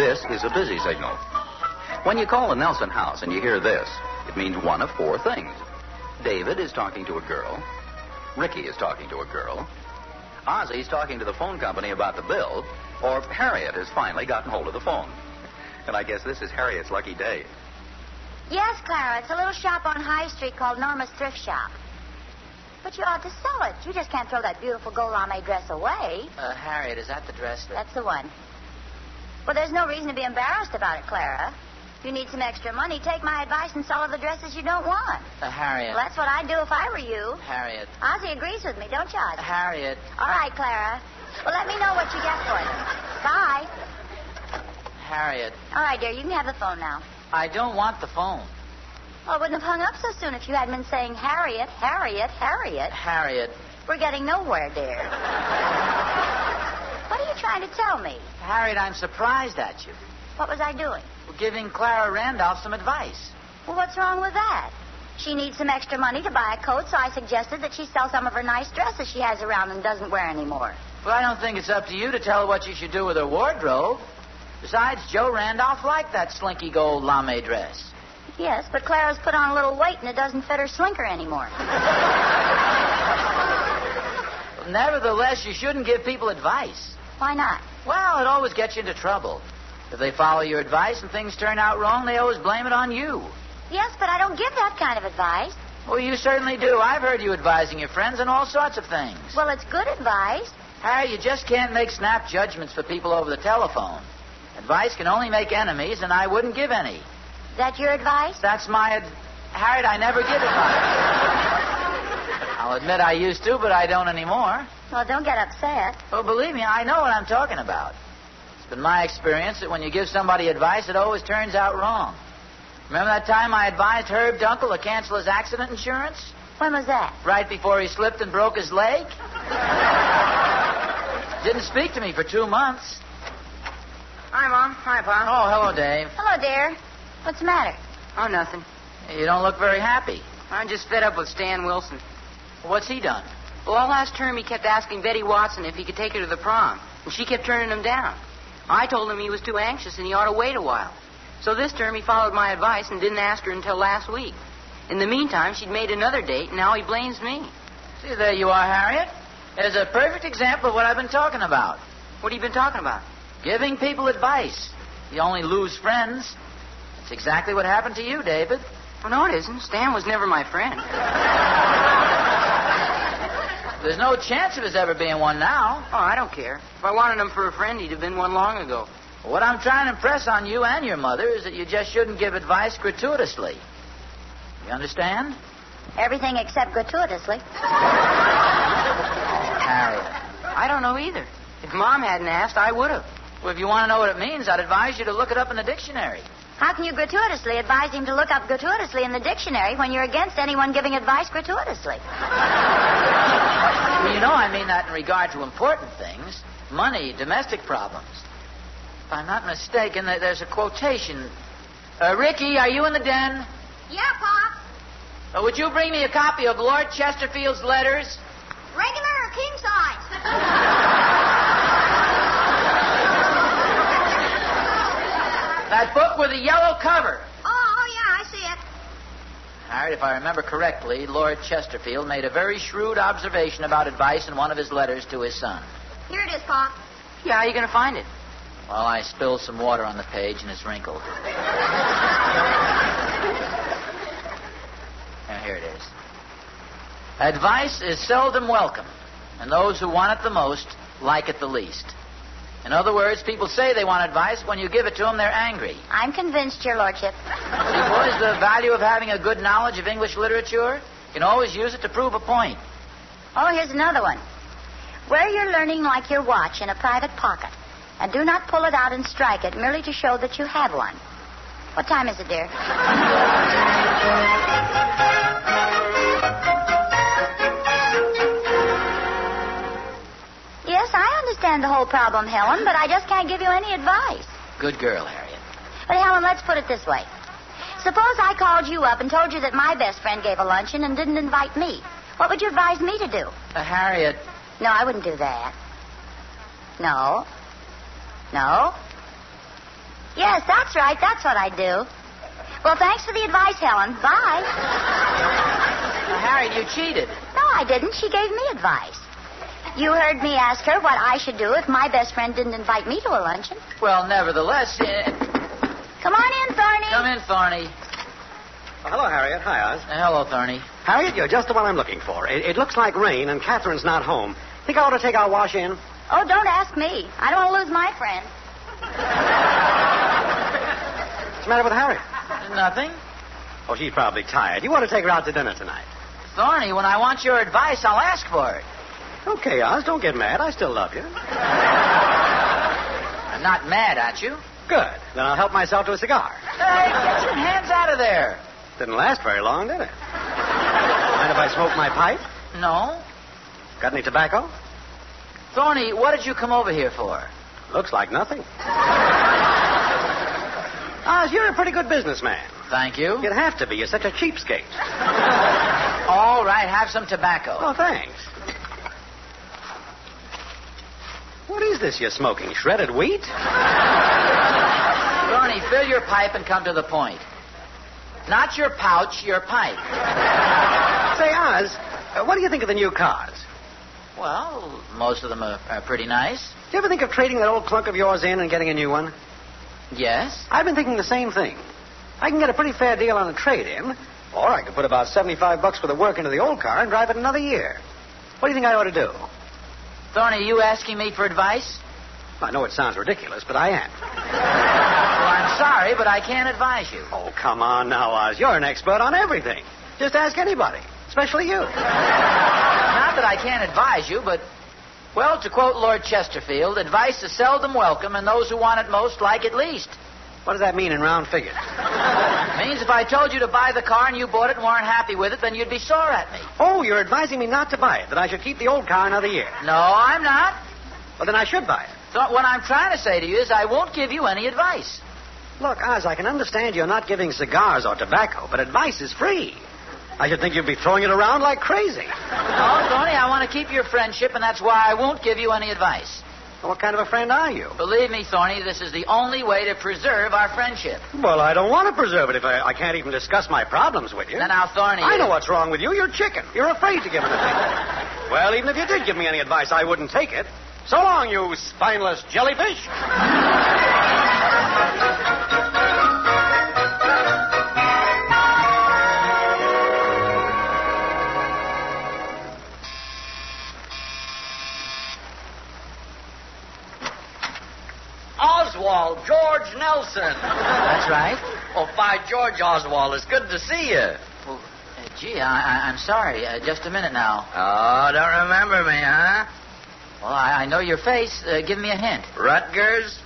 This is a busy signal. When you call the Nelson house and you hear this, it means one of four things. David is talking to a girl. Ricky is talking to a girl. Ozzie's talking to the phone company about the bill. Or Harriet has finally gotten hold of the phone. And I guess this is Harriet's lucky day. Yes, Clara. It's a little shop on High Street called Norma's Thrift Shop. But you ought to sell it. You just can't throw that beautiful gold lame dress away. Harriet, is that the dress that... That's the one. Well, there's no reason to be embarrassed about it, Clara. If you need some extra money, take my advice and sell her the dresses you don't want. Harriet. Well, that's what I'd do if I were you. Harriet. Ozzie agrees with me, don't you, Ozzie? Harriet. All right, Clara. Well, let me know what you get for them. Bye. Harriet. All right, dear, you can have the phone now. I don't want the phone. Well, I wouldn't have hung up so soon if you hadn't been saying Harriet, Harriet, Harriet. Harriet. We're getting nowhere, dear. What are you trying to tell me? Harriet, I'm surprised at you. What was I doing? Well, giving Clara Randolph some advice. Well, what's wrong with that? She needs some extra money to buy a coat, so I suggested that she sell some of her nice dresses she has around and doesn't wear anymore. Well, I don't think it's up to you to tell her what she should do with her wardrobe. Besides, Joe Randolph liked that slinky gold lame dress. Yes, but Clara's put on a little weight and it doesn't fit her slinker anymore. Nevertheless, you shouldn't give people advice. Why not? Well, it always gets you into trouble. If they follow your advice and things turn out wrong, they always blame it on you. Yes, but I don't give that kind of advice. Well, you certainly do. I've heard you advising your friends on all sorts of things. Well, it's good advice. Harry, you just can't make snap judgments for people over the telephone. Advice can only make enemies, and I wouldn't give any. Is that your advice? That's my Harriet, I never give advice. I'll admit I used to, but I don't anymore. Well, don't get upset. Well, believe me, I know what I'm talking about. It's been my experience that when you give somebody advice, it always turns out wrong. Remember that time I advised Herb Dunkel to cancel his accident insurance? When was that? Right before he slipped and broke his leg. Didn't speak to me for 2 months. Hi, Mom. Hi, Pa. Oh, hello, Dave. Hello, dear. What's the matter? Oh, nothing. You don't look very happy. I'm just fed up with Stan Wilson. What's he done? Well, all last term he kept asking Betty Watson if he could take her to the prom, and she kept turning him down. I told him he was too anxious and he ought to wait a while. So this term he followed my advice and didn't ask her until last week. In the meantime, she'd made another date, and now he blames me. See, there you are, Harriet. There's a perfect example of what I've been talking about. What have you been talking about? Giving people advice. You only lose friends. That's exactly what happened to you, David. Oh, no, it isn't. Stan was never my friend. There's no chance of his ever being one now. Oh, I don't care. If I wanted him for a friend, he'd have been one long ago. What I'm trying to impress on you and your mother is that you just shouldn't give advice gratuitously. You understand? Everything except gratuitously. Harriet. I don't know either. If Mom hadn't asked, I would have. Well, if you want to know what it means, I'd advise you to look it up in the dictionary. How can you gratuitously advise him to look up gratuitously in the dictionary when you're against anyone giving advice gratuitously? Well, you know I mean that in regard to important things. Money, domestic problems. If I'm not mistaken, there's a quotation. Ricky, are you in the den? Yeah, Pop. Would you bring me a copy of Lord Chesterfield's letters? Regular or king size? That book with the yellow cover. Oh, yeah, I see it. Harriet, if I remember correctly, Lord Chesterfield made a very shrewd observation about advice in one of his letters to his son. Here it is, Pop. Yeah, how are you going to find it? Well, I spilled some water on the page and it's wrinkled. Here it is. Advice is seldom welcome, and those who want it the most like it the least. In other words, people say they want advice. When you give it to them, they're angry. I'm convinced, Your Lordship. See, boys, the value of having a good knowledge of English literature, you can always use it to prove a point. Oh, here's another one. Wear your learning like your watch in a private pocket, and do not pull it out and strike it merely to show that you have one. What time is it, dear? Yes, I understand the whole problem, Helen, but I just can't give you any advice. Good girl, Harriet. But, Helen, let's put it this way. Suppose I called you up and told you that my best friend gave a luncheon and didn't invite me. What would you advise me to do? Harriet. No, I wouldn't do that. No. No. Yes, that's right. That's what I do. Well, thanks for the advice, Helen. Bye. Harriet, you cheated. No, I didn't. She gave me advice. You heard me ask her what I should do if my best friend didn't invite me to a luncheon. Well, nevertheless... Come on in, Thorny. Come in, Thorny. Oh, hello, Harriet. Hi, Oz. Hello, Thorny. Harriet, you're just the one I'm looking for. It looks like rain, and Catherine's not home. Think I ought to take our wash in? Oh, don't ask me. I don't want to lose my friend. What's the matter with Harriet? Nothing. Oh, she's probably tired. You want to take her out to dinner tonight? Thorny, when I want your advice, I'll ask for it. Okay, Oz, don't get mad. I still love you. I'm not mad at you. Good. Then I'll help myself to a cigar. Hey, get your hands out of there. Didn't last very long, did it? Mind if I smoke my pipe? No. Got any tobacco? Thorny, what did you come over here for? Looks like nothing. Oz, you're a pretty good businessman. Thank you. You'd have to be. You're such a cheapskate. All right, have some tobacco. Oh, thanks. What is this you're smoking? Shredded wheat? Thorny, fill your pipe and come to the point. Not your pouch, your pipe. Say, Oz, what do you think of the new cars? Well, most of them are pretty nice. Do you ever think of trading that old clunk of yours in and getting a new one? Yes. I've been thinking the same thing. I can get a pretty fair deal on a trade-in, or I could put about $75 worth of work into the old car and drive it another year. What do you think I ought to do? Thorny, are you asking me for advice? I know it sounds ridiculous, but I am. Well, I'm sorry, but I can't advise you. Oh, come on now, Oz. You're an expert on everything. Just ask anybody, especially you. Not that I can't advise you, but, well, to quote Lord Chesterfield, advice is seldom welcome, and those who want it most like it least. What does that mean in round figures? It means if I told you to buy the car and you bought it and weren't happy with it, then you'd be sore at me. Oh, you're advising me not to buy it, that I should keep the old car another year. No, I'm not. Well, then I should buy it. So what I'm trying to say to you is I won't give you any advice. Look, Oz, I can understand you're not giving cigars or tobacco, but advice is free. I should think you'd be throwing it around like crazy. No, Tony, I want to keep your friendship, and that's why I won't give you any advice. Well, what kind of a friend are you? Believe me, Thorny, this is the only way to preserve our friendship. Well, I don't want to preserve it if I can't even discuss my problems with you. Now, Thorny... I know what's wrong with you. You're chicken. You're afraid to give an advice. Well, even if you did give me any advice, I wouldn't take it. So long, you spineless jellyfish. Oswald, George Nelson. That's right. Oh, by George, Oswald, it's good to see you. Well, gee, I'm sorry. Just a minute now. Oh, don't remember me, huh? Well, I know your face. Give me a hint. Rutgers?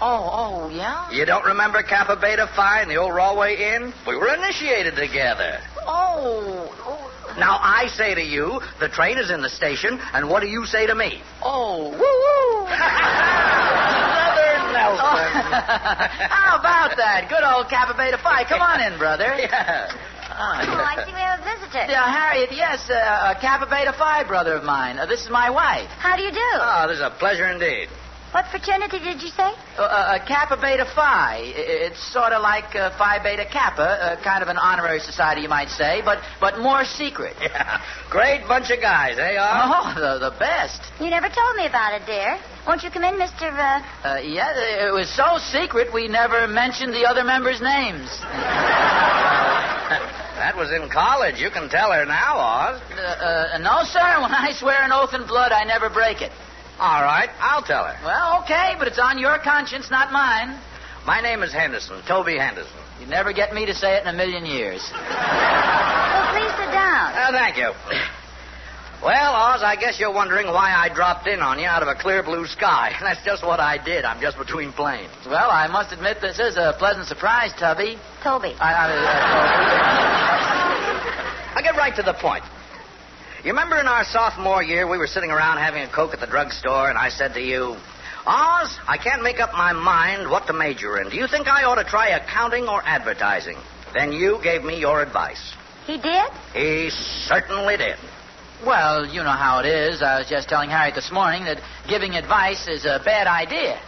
Oh, yeah? You don't remember Kappa Beta Phi and the old Rawway Inn? We were initiated together. Oh. Now, I say to you, the train is in the station, and what do you say to me? Oh, woo-woo. Brother Nelson. How about that? Good old Kappa Beta Phi. Come on in, brother. Yeah. Oh, I see we have a visitor. Yeah, Harriet, yes, a Kappa Beta Phi brother of mine. This is my wife. How do you do? Oh, this is a pleasure indeed. What fraternity did you say? Kappa Beta Phi. It's sort of like Phi Beta Kappa, kind of an honorary society, you might say, but more secret. Yeah. Great bunch of guys, eh, Oz? Oh, the best. You never told me about it, dear. Won't you come in, Mr. Yeah, it was so secret we never mentioned the other members' names. That was in college. You can tell her now, Oz. No, sir. When I swear an oath in blood, I never break it. All right, I'll tell her. Well, okay, but it's on your conscience, not mine. My name is Henderson, Toby Henderson. You'd never get me to say it in a million years. Well, please sit down. Thank you. Well, Oz, I guess you're wondering why I dropped in on you out of a clear blue sky. That's just what I did. I'm just between planes. Well, I must admit this is a pleasant surprise, Tubby. Toby. I'll get right to the point. You remember in our sophomore year, we were sitting around having a Coke at the drugstore, and I said to you, Oz, I can't make up my mind what to major in. Do you think I ought to try accounting or advertising? Then you gave me your advice. He did? He certainly did. Well, you know how it is. I was just telling Harriet this morning that giving advice is a bad idea.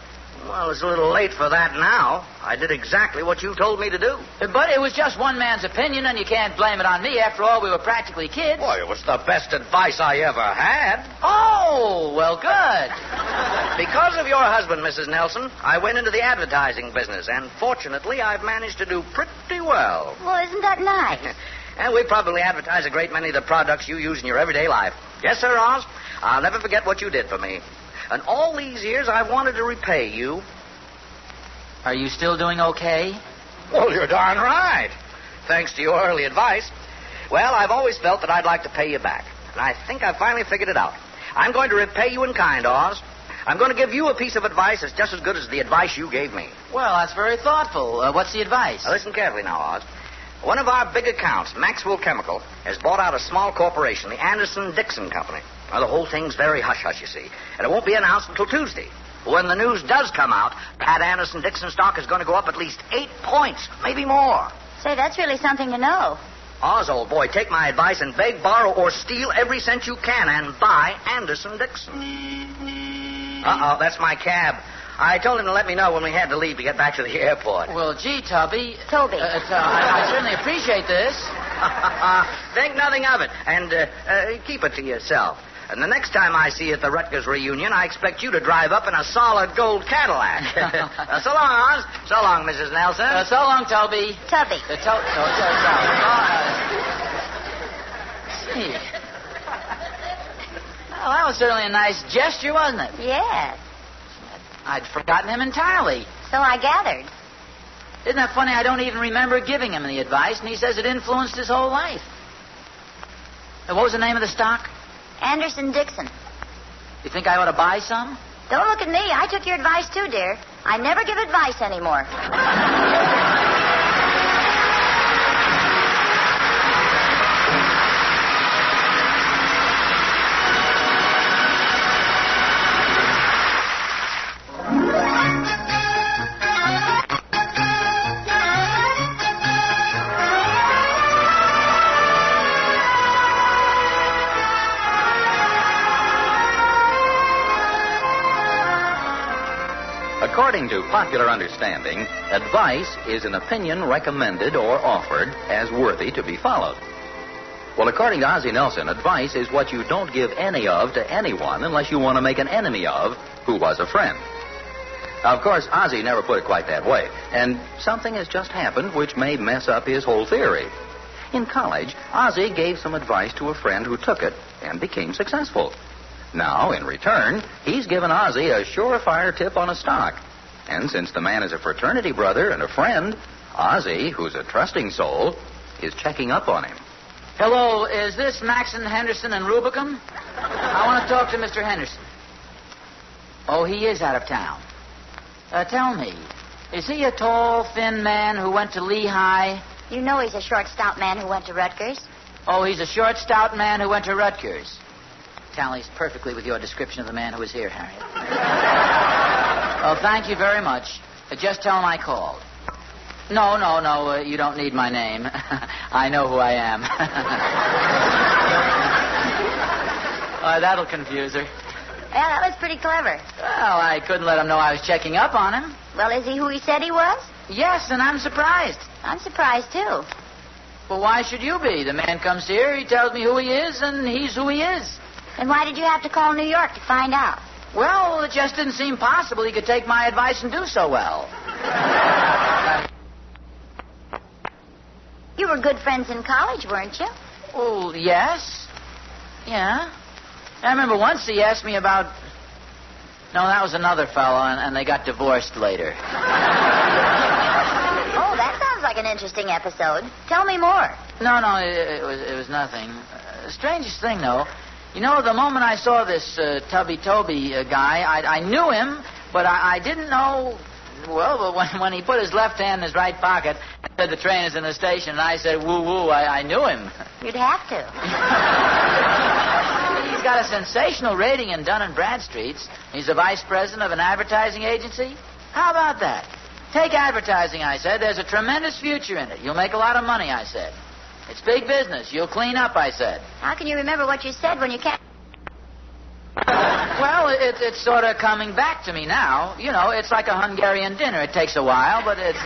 Well, it's a little late for that now. I did exactly what you told me to do. But it was just one man's opinion, and you can't blame it on me. After all, we were practically kids. Boy, it was the best advice I ever had. Oh, well, good. Because of your husband, Mrs. Nelson, I went into the advertising business, and fortunately, I've managed to do pretty well. Well, isn't that nice? And we probably advertise a great many of the products you use in your everyday life. Yes, sir, Oz. I'll never forget what you did for me. And all these years, I wanted to repay you. Are you still doing okay? Well, you're darn right. Thanks to your early advice. Well, I've always felt that I'd like to pay you back. And I think I finally figured it out. I'm going to repay you in kind, Oz. I'm going to give you a piece of advice that's just as good as the advice you gave me. Well, that's very thoughtful. What's the advice? Now, listen carefully now, Oz. One of our big accounts, Maxwell Chemical, has bought out a small corporation, the Anderson-Dixon Company. Now, the whole thing's very hush-hush, you see, and it won't be announced until Tuesday. When the news does come out, that Anderson-Dixon stock is going to go up at least 8 points, maybe more. Say, that's really something to know. Oz, old boy, take my advice and beg, borrow, or steal every cent you can and buy Anderson-Dixon. Uh-oh, that's my cab. I told him to let me know when we had to leave to get back to the airport. Well, gee, Toby. Toby. I certainly appreciate this. Think nothing of it, and keep it to yourself. And the next time I see you at the Rutgers reunion, I expect you to drive up in a solid gold Cadillac. So long, Oz. So long, Mrs. Nelson. So long, Toby. Tubby. Gee. Well, that was certainly a nice gesture, wasn't it? Yes. I'd forgotten him entirely. So I gathered. Isn't that funny? I don't even remember giving him the advice, and he says it influenced his whole life. What was the name of the stock? Anderson-Dixon. You think I ought to buy some? Don't look at me. I took your advice, too, dear. I never give advice anymore. According to popular understanding, advice is an opinion recommended or offered as worthy to be followed. Well, according to Ozzie Nelson, advice is what you don't give any of to anyone unless you want to make an enemy of who was a friend. Now, of course, Ozzie never put it quite that way, and something has just happened which may mess up his whole theory. In college, Ozzie gave some advice to a friend who took it and became successful. Now, in return, he's given Ozzie a surefire tip on a stock. And since the man is a fraternity brother and a friend, Ozzie, who's a trusting soul, is checking up on him. Hello, is this Maxon, Henderson, and Rubicam? I want to talk to Mr. Henderson. Oh, he is out of town. Tell me, is he a tall, thin man who went to Lehigh? You know he's a short, stout man who went to Rutgers. Oh, he's a short, stout man who went to Rutgers. Tallies perfectly with your description of the man who was here, Harriet. Oh, thank you very much. Just tell him I called. No, you don't need my name. I know who I am. That'll confuse her. Yeah, that was pretty clever. Well, I couldn't let him know I was checking up on him. Well, is he who he said he was? Yes, and I'm surprised. I'm surprised, too. Well, why should you be? The man comes here, he tells me who he is, and he's who he is. Then why did you have to call New York to find out? Well, it just didn't seem possible he could take my advice and do so well. You were good friends in college, weren't you? Oh, yes. Yeah. I remember once he asked me about... No, that was another fellow, and they got divorced later. Oh, that sounds like an interesting episode. Tell me more. No, it was nothing. Strangest thing, though... You know, the moment I saw this Tubby Toby guy, I knew him, but I didn't know... Well, but when he put his left hand in his right pocket and said the train is in the station, and I said, woo-woo, I knew him. You'd have to. He's got a sensational rating in Dun & Bradstreet's. He's the vice president of an advertising agency. How about that? Take advertising, I said. There's a tremendous future in it. You'll make a lot of money, I said. It's big business. You'll clean up, I said. How can you remember what you said when you can't... Well, it's sort of coming back to me now. You know, it's like a Hungarian dinner. It takes a while, but it's...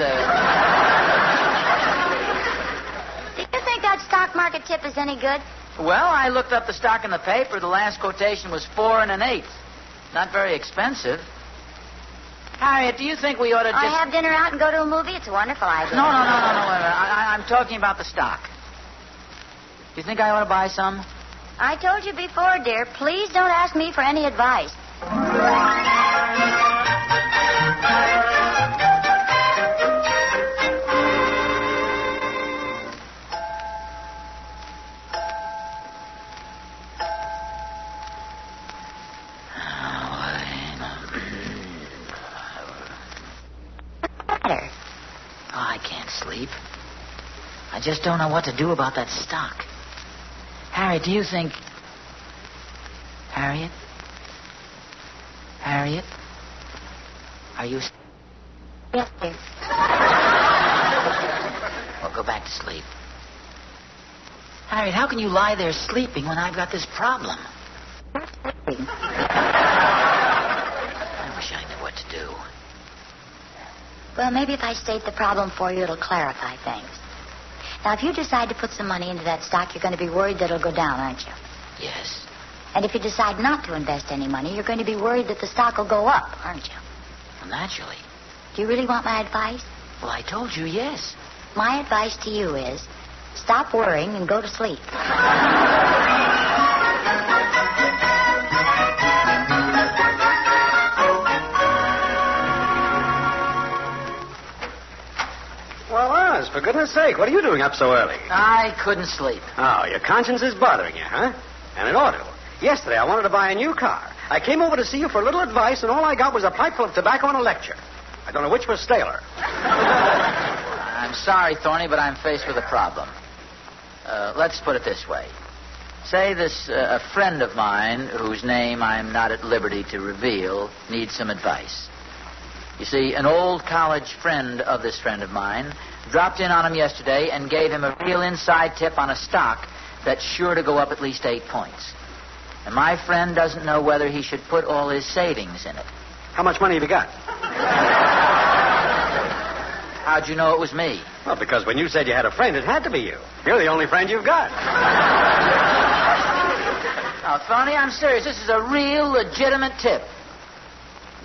Do you think that stock market tip is any good? Well, I looked up the stock in the paper. The last quotation was 4 1/8. Not very expensive. Harriet, do you think we ought to just... I have dinner out and go to a movie? It's a wonderful idea. No. Wait a minute. I'm talking about the stock. Do you think I ought to buy some? I told you before, dear, please don't ask me for any advice. I can't sleep. I just don't know what to do about that stock. Harriet, do you think... Harriet? Harriet? Are you... Yes, dear. Well, go back to sleep. Harriet, how can you lie there sleeping when I've got this problem? I wish I knew what to do. Well, maybe if I state the problem for you, it'll clarify things. Now, if you decide to put some money into that stock, you're going to be worried that it'll go down, aren't you? Yes. And if you decide not to invest any money, you're going to be worried that the stock will go up, aren't you? Well, naturally. Do you really want my advice? Well, I told you yes. My advice to you is stop worrying and go to sleep. Well, Oz, for goodness sake, what are you doing up so early? I couldn't sleep. Oh, your conscience is bothering you, huh? And it ought to. Yesterday, I wanted to buy a new car. I came over to see you for a little advice, and all I got was a pipe full of tobacco and a lecture. I don't know which was staler. I'm sorry, Thorny, but I'm faced with a problem. Let's put it this way. Say a friend of mine, whose name I'm not at liberty to reveal, needs some advice. You see, an old college friend of this friend of mine dropped in on him yesterday and gave him a real inside tip on a stock that's sure to go up at least 8 points. And my friend doesn't know whether he should put all his savings in it. How much money have you got? How'd you know it was me? Well, because when you said you had a friend, it had to be you. You're the only friend you've got. Now, Thorny, I'm serious. This is a real, legitimate tip.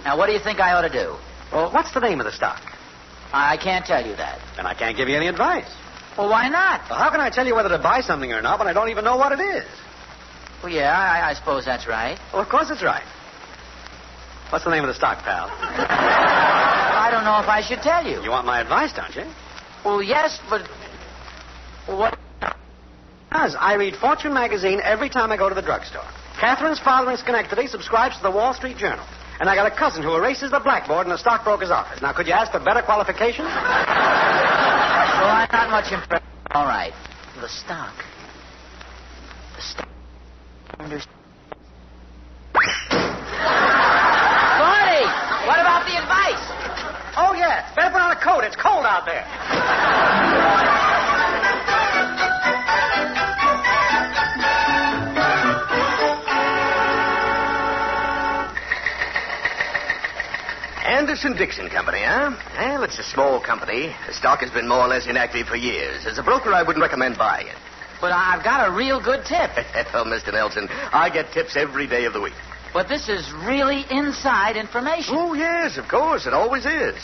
Now, what do you think I ought to do? Well, what's the name of the stock? I can't tell you that. Then I can't give you any advice. Well, why not? Well, how can I tell you whether to buy something or not when I don't even know what it is? Well, yeah, I suppose that's right. Well, of course it's right. What's the name of the stock, pal? I don't know if I should tell you. You want my advice, don't you? Well, yes, but... What? Because I read Fortune magazine every time I go to the drugstore. Catherine's father in Schenectady subscribes to the Wall Street Journal. And I got a cousin who erases the blackboard in the stockbroker's office. Now, could you ask for better qualifications? Well, I'm not much impressed. All right. The stock. Funny! What about the advice? Oh, yeah. Better put on a coat. It's cold out there. Anderson-Dixon Company, huh? Well, it's a small company. The stock has been more or less inactive for years. As a broker, I wouldn't recommend buying it. But I've got a real good tip. Oh, Mr. Nelson, I get tips every day of the week. But this is really inside information. Oh, yes, of course. It always is.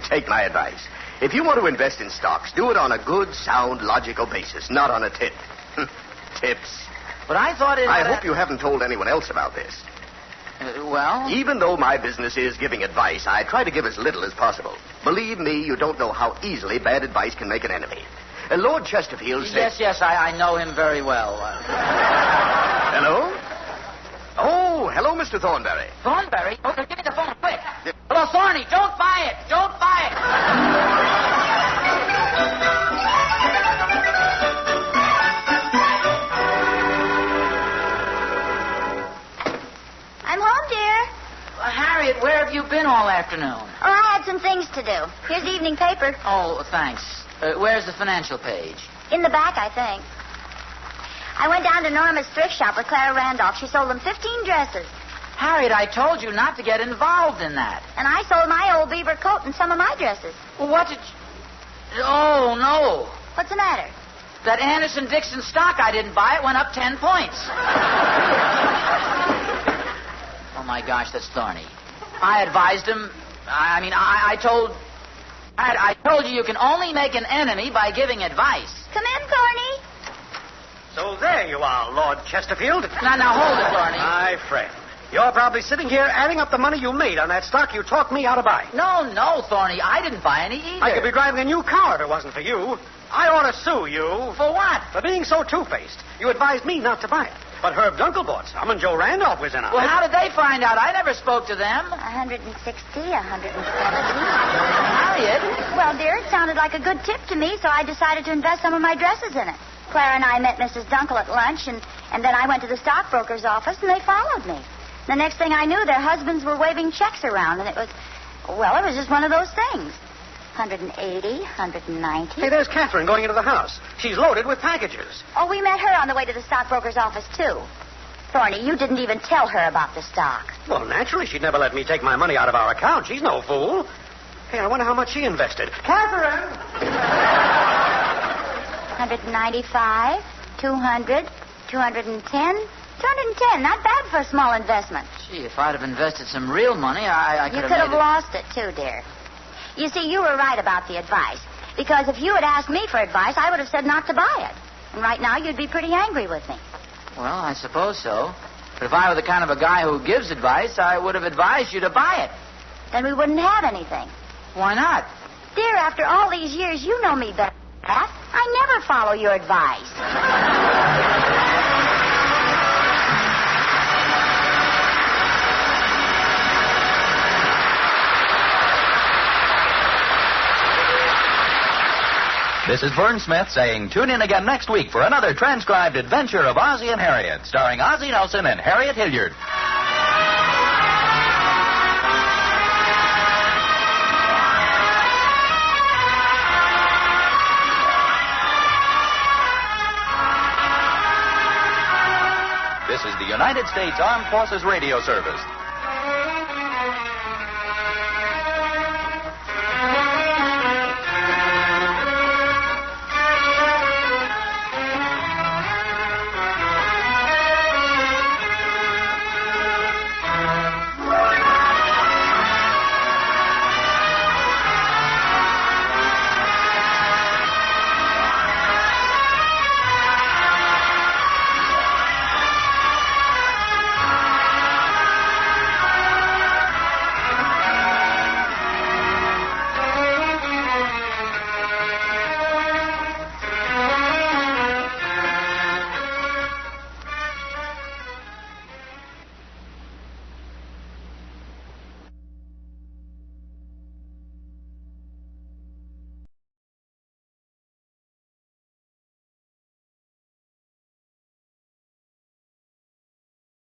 Take my advice. If you want to invest in stocks, do it on a good, sound, logical basis, not on a tip. Tips. But I thought it... I hope you haven't told anyone else about this. Well? Even though my business is giving advice, I try to give as little as possible. Believe me, you don't know how easily bad advice can make an enemy. Lord Chesterfield said... Yes, I know him very well. Hello? Oh, hello, Mr. Thornberry. Thornberry? Oh, give me the phone, quick. Hello, Thorny, don't buy it. Don't buy it. I'm home, dear. Harriet, where have you been all afternoon? Oh, I had some things to do. Here's the evening paper. Oh, thanks. Where's the financial page? In the back, I think. I went down to Norma's thrift shop with Clara Randolph. She sold them 15 dresses. Harriet, I told you not to get involved in that. And I sold my old beaver coat and some of my dresses. Well, what did you... Oh, no. What's the matter? That Anderson-Dixon stock I didn't buy, it went up 10 points. Oh, my gosh, that's thorny. I advised him. I told you can only make an enemy by giving advice. Come in, Thorny. So there you are, Lord Chesterfield. Now, hold it, Thorny. My friend. You're probably sitting here adding up the money you made on that stock you talked me how to buy. No, Thorny, I didn't buy any either. I could be driving a new car if it wasn't for you. I ought to sue you. For what? For being so two-faced. You advised me not to buy it. But Herb Dunkel bought some, and Joe Randolph was in on Well, it. how did they find out? I never spoke to them. 160, 170. Harriet? Well, dear, it sounded like a good tip to me, so I decided to invest some of my dresses in it. Clara and I met Mrs. Dunkel at lunch, and then I went to the stockbroker's office, and they followed me. The next thing I knew, their husbands were waving checks around, and it was just one of those things. 180, 190. Hey, there's Catherine going into the house. She's loaded with packages. Oh, we met her on the way to the stockbroker's office, too. Thorny, you didn't even tell her about the stock. Well, naturally, she'd never let me take my money out of our account. She's no fool. Hey, I wonder how much she invested. Catherine! 195, 200, 210. 210, not bad for a small investment. Gee, if I'd have invested some real money, I could You have could have made it. lost it, too, dear. You see, you were right about the advice. Because if you had asked me for advice, I would have said not to buy it. And right now, you'd be pretty angry with me. Well, I suppose so. But if I were the kind of a guy who gives advice, I would have advised you to buy it. Then we wouldn't have anything. Why not? Dear, after all these years, you know me better than that. I never follow your advice. This is Vern Smith saying tune in again next week for another transcribed adventure of Ozzie and Harriet, starring Ozzie Nelson and Harriet Hilliard. This is the United States Armed Forces Radio Service.